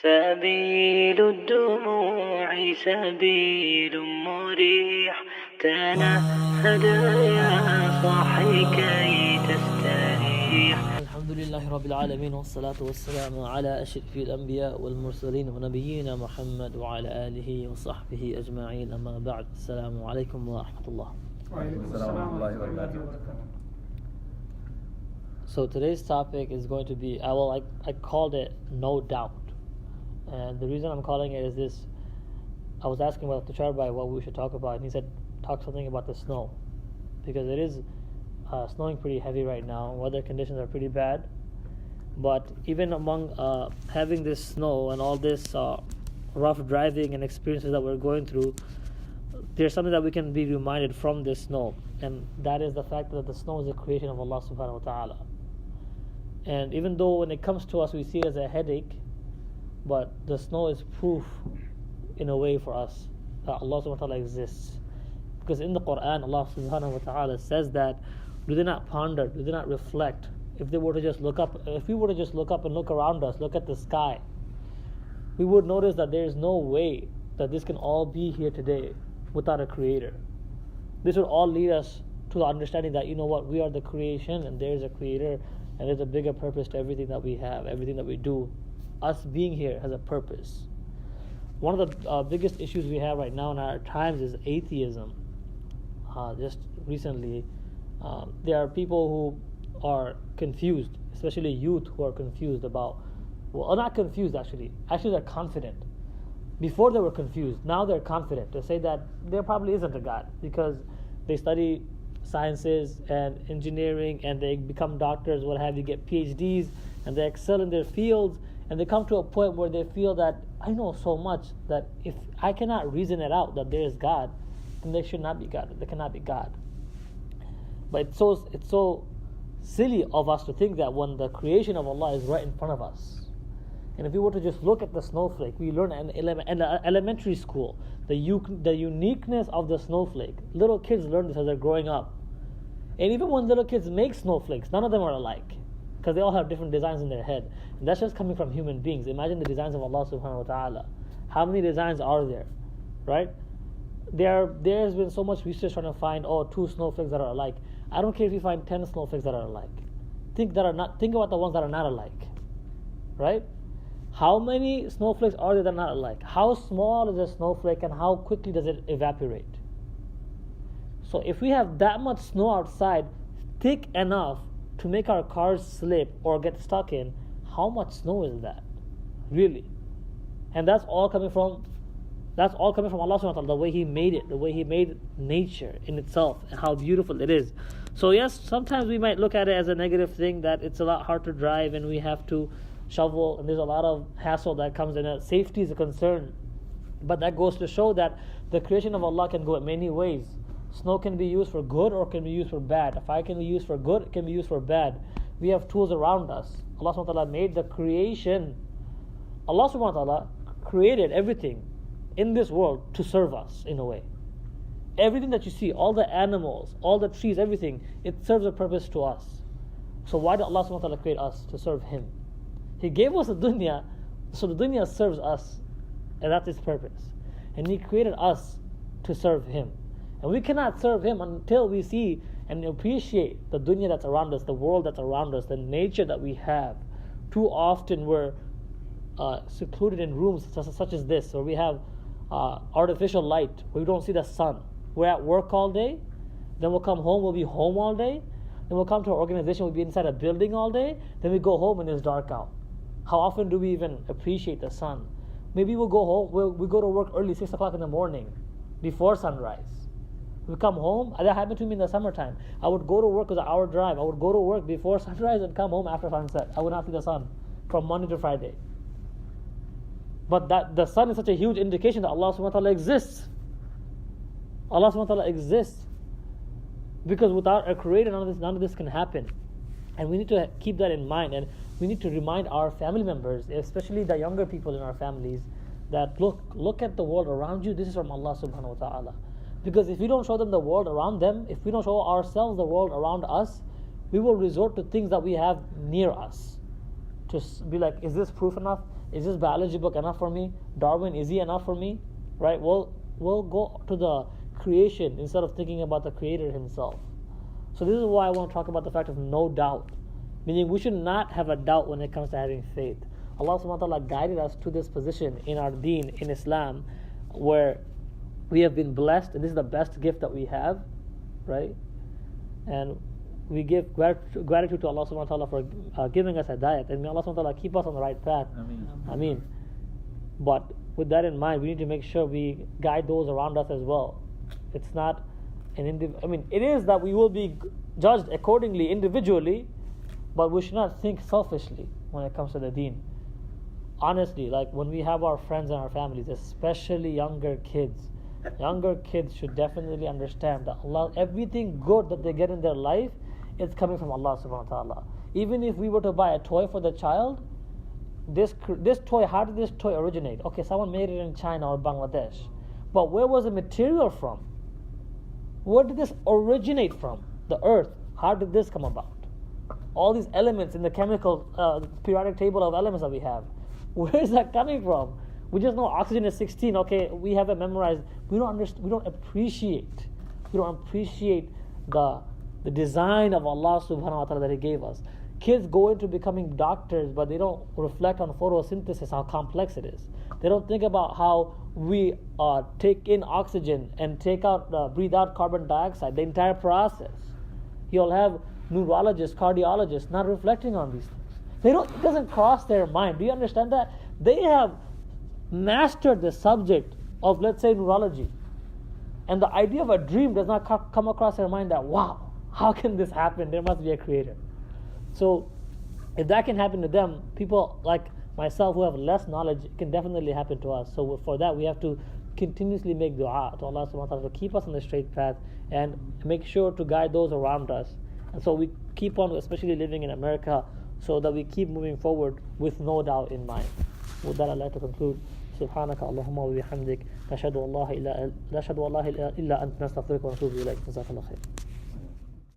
سبيل الدموع سبيل مريح تنهد يا صاحي كي تستريح. الحمد لله رب العالمين والصلاة والسلام على أشرف الأنبياء والمرسلين ونبينا محمد وعلى آله وصحبه أجمعين. أما بعد، السلام عليكم ورحمة الله. So today's topic is going to be, I called it No Doubt. And the reason I'm calling it is this. I was asking about the Tushar what we should talk about, and he said talk something about the snow, because it is snowing pretty heavy right now. Weather conditions are pretty bad, but even among having this snow and all this rough driving and experiences that we're going through, there's something that we can be reminded from this snow, and that is the fact that the snow is a creation of Allah subhanahu wa ta'ala. And even though when it comes to us we see it as a headache, but the snow is proof in a way for us that Allah subhanahu wa ta'ala exists. Because in the Quran, Allah subhanahu wa ta'ala says that do they not ponder, do they not reflect? If we were to just look up and look around us, look at the sky, we would notice that there is no way that this can all be here today without a creator. This would all lead us to the understanding that, you know what, we are the creation and there is a creator, and there's a bigger purpose to everything that we have, everything that we do. Us being here has a purpose. One of the biggest issues we have right now in our times is atheism. Just recently, there are people who are confused, especially youth who are confused about, well, not confused actually they're confident. Before they were confused, now they're confident to say that there probably isn't a God, because they study sciences and engineering and they become doctors, what have you, get PhDs, and they excel in their fields, and they come to a point where they feel that I know so much that if I cannot reason it out that there is God, then there should not be God. There cannot be God. But it's so silly of us to think that when the creation of Allah is right in front of us. And if we were to just look at the snowflake, we learn in elementary school the uniqueness of the snowflake. Little kids learn this as they're growing up. And even when little kids make snowflakes, none of them are alike, because they all have different designs in their head. And that's just coming from human beings. Imagine the designs of Allah subhanahu wa ta'ala. How many designs are there? Right? There's been so much research trying to find, two snowflakes that are alike. I don't care if you find 10 snowflakes that are alike. Think about the ones that are not alike. Right? How many snowflakes are there that are not alike? How small is a snowflake and how quickly does it evaporate? So if we have that much snow outside, thick enough to make our cars slip or get stuck in, how much snow is that? Really? And that's all coming from Allah subhanahu wa ta'ala, the way He made it, the way He made nature in itself, and how beautiful it is. So yes, sometimes we might look at it as a negative thing, that it's a lot hard to drive and we have to shovel and there's a lot of hassle that comes in it. Safety is a concern. But that goes to show that the creation of Allah can go in many ways. Snow can be used for good or can be used for bad. Fire can be used for good, it can be used for bad. We have tools around us. Allah subhanahu wa ta'ala made the creation. Allah subhanahu wa ta'ala created everything in this world to serve us in a way. Everything that you see, all the animals, all the trees, everything, it serves a purpose to us. So why did Allah subhanahu wa ta'ala create us? To serve Him. He gave us the dunya, so the dunya serves us, and that's its purpose. And He created us to serve Him. And we cannot serve Him until we see and appreciate the dunya that's around us, the world that's around us, the nature that we have. Too often we're secluded in rooms such as this, where we have artificial light, where we don't see the sun. We're at work all day, then we'll come home, we'll be home all day, then we'll come to our organization, we'll be inside a building all day, then we go home and it's dark out. How often do we even appreciate the sun? Maybe we'll go home, we go to work early, 6 o'clock in the morning, before sunrise. We come home, that happened to me in the summertime. I would go to work, it was an hour drive. I would go to work before sunrise and come home after sunset. I would not see the sun from Monday to Friday. But that the sun is such a huge indication that Allah subhanahu wa ta'ala exists. Allah subhanahu wa ta'ala exists. Because without a creator, none of this can happen. And we need to keep that in mind. And we need to remind our family members, especially the younger people in our families, that look at the world around you. This is from Allah subhanahu wa ta'ala. Because if we don't show them the world around them, if we don't show ourselves the world around us, we will resort to things that we have near us. To be like, is this proof enough? Is this biology book enough for me? Darwin, is he enough for me? Right? We'll go to the creation instead of thinking about the creator himself. So this is why I want to talk about the fact of no doubt. Meaning we should not have a doubt when it comes to having faith. Allah subhanahu wa ta'ala guided us to this position in our deen, in Islam, where we have been blessed, and this is the best gift that we have, right? And we give gratitude to Allah subhanahu wa ta'ala for giving us hidayat, and may Allah subhanahu wa ta'ala keep us on the right path. Ameen. But with that in mind, we need to make sure we guide those around us as well. It's not it is that we will be judged accordingly individually, but we should not think selfishly when it comes to the deen. Honestly, like when we have our friends and our families, especially younger kids should definitely understand that Allah, everything good that they get in their life, it's coming from Allah subhanahu wa ta'ala. Even if we were to buy a toy for the child, this toy, how did this toy originate? Okay, someone made it in China or Bangladesh, but where was the material from? Where did this originate from? The earth. How did this come about? All these elements in the chemical periodic table of elements that we have, where is that coming from? We just know oxygen is 16. Okay, we have it memorized. We don't understand. We don't appreciate the design of Allah subhanahu wa ta'ala that He gave us. Kids go into becoming doctors, but they don't reflect on photosynthesis, how complex it is. They don't think about how we take in oxygen and breathe out carbon dioxide, the entire process. You'll have neurologists, cardiologists not reflecting on these things. It doesn't cross their mind. Do you understand that? They have mastered the subject of, let's say, neurology. And the idea of a dream does not come across their mind that, wow, how can this happen? There must be a creator. So if that can happen to them, people like myself who have less knowledge, it can definitely happen to us. So for that, we have to continuously make dua to Allah subhanahu wa ta'ala to keep us on the straight path and make sure to guide those around us. And so we keep on, especially living in America, so that we keep moving forward with no doubt in mind. With that, I'd like to conclude. سبحانك اللهم وبحمدك نشهد والله إلا أنت نستغفرك ونتوب إليك. جزاك الله خير.